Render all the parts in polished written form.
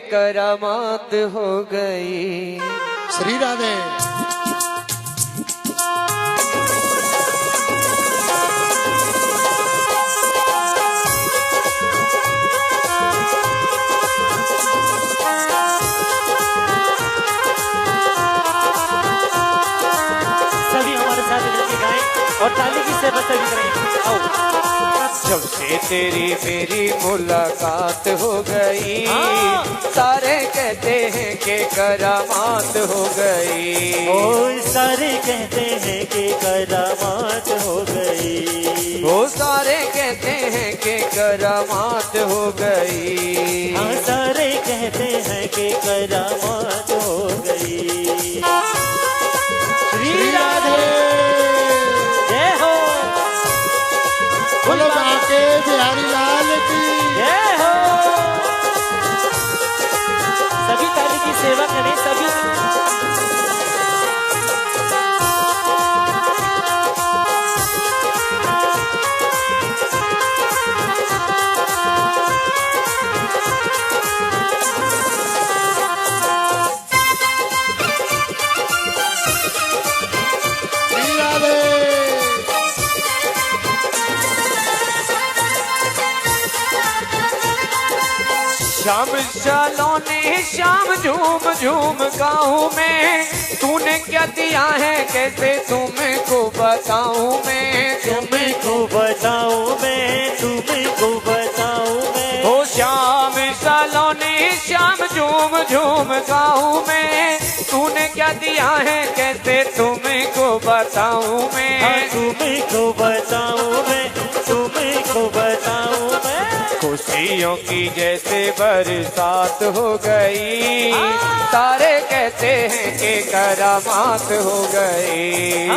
करामात हो गई। श्री राधे। सभी हमारे साथ मिलकर गाएं और ताली की सेवा सभी करें। आओ। जब से तेरी मेरी मुलाकात हो गई, सारे कहते हैं कि करामात हो गई। ओ सारे कहते हैं कि करामात हो गई। वो सारे कहते हैं कि करामात हो गई। हाँ सारे कहते हैं कि करामात हो गई। श्री राधे। जय हो। बोलो बाके बिहारी लाल की जय हो। सभी ताली की सेवा करें सभी। श्री राधे। शाम चलोने श्याम झूम झूम गाऊं मैं, तूने क्या दिया है कैसे तुमको बताऊं मैं। तुमको बताऊं मैं, तुमको बताऊं मैं। ओ श्याम चलोने श्याम झूम झूम गाऊं मैं, तूने क्या दिया है कैसे तुमको बताऊं मैं। तुमको बताऊं मैं, तुमको बताऊं मैं। खुशियों की जैसे बरसात हो गई, सारे कहते हैं कि करामात हो गई।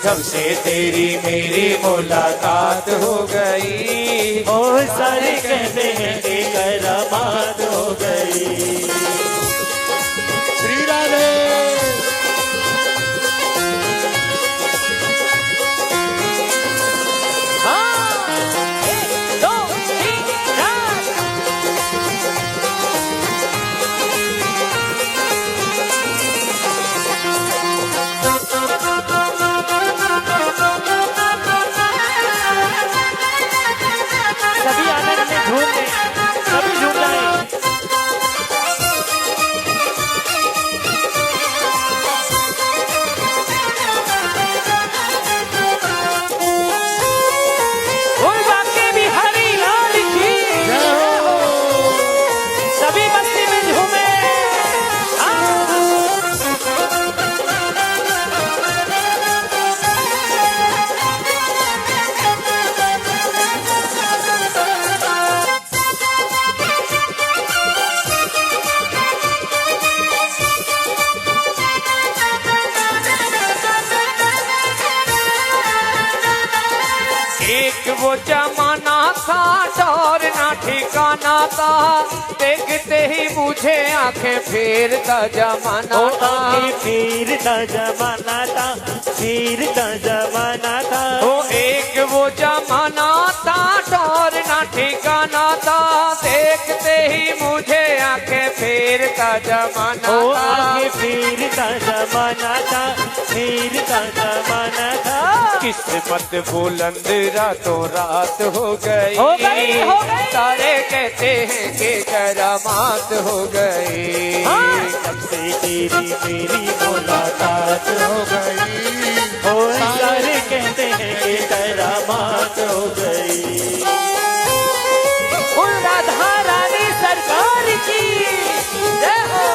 जब से तेरी मेरी मुलाकात हो गई, ओ सारे कहते हैं कि करामात हो गई। श्री राधे। सभी आनंद में झूम रहे, सभी झूम रहे हैं। बोल बाके बिहारी लाल की जय हो। सभी मस्ती में झूमे। एक वो जमाना था और ना ठिकाना था, देखते ही मुझे आंखें फेरता जमाना था। फिरता जमाना था, फिरता जमाना था। ओ एक वो जमाना था और ना ठिकाना था, देखते ही मुझे आंखें फेरता जमाना ओ था। आगे फिरता जमाना था, फिरता जमाना था। किस्मत बुलंद रातों रात हो गई, हो गई, हो गई। सारे कहते हैं कि करामात हो गई। जब से तेरी मेरी मुलाकात हो गई। हो सारे कहते हैं कि करामात हो गई। उन राधा रानी सरकार की जय हो।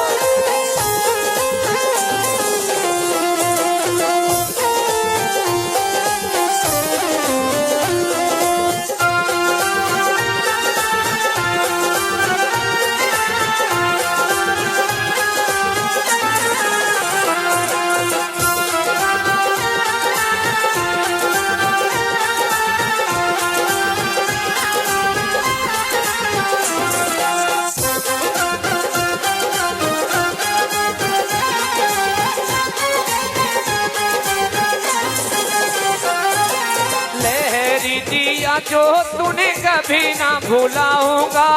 जो तूने कभी ना भुलाऊंगा,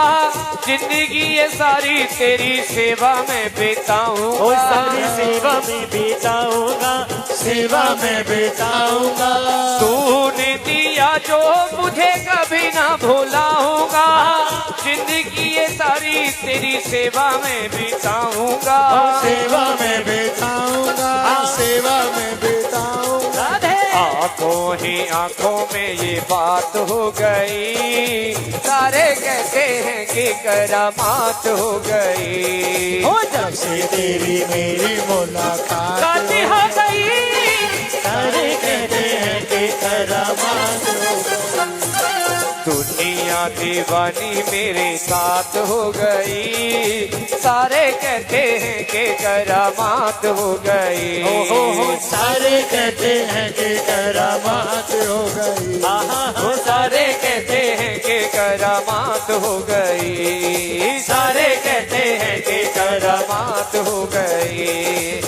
जिंदगी ये सारी तेरी सेवा में ओ बिताऊंगा। सारी सेवा में बिताऊंगा, सेवा में बिताऊंगा। तूने दिया जो मुझे कभी ना भुलाऊंगा, जिंदगी ये सारी तेरी सेवा में बिताऊंगा। सेवा में बिताऊंगा, सेवा में बिताऊंगा। आंखों ही आंखों में ये बात हो गई, सारे कहते हैं कि करामात हो गई। हो जब से तेरी मेरी मुलाकात शादी हो गई, सारे कहते हैं कि करामात हो दुनिया दीवानी मेरे साथ हो गई, सारे कहते हैं कि करामात हो गई। हो सारे कहते हैं कि करामात हो गई। वो सारे कहते हैं कि करामात हो गई, सारे कहते हैं कि करामात हो गई।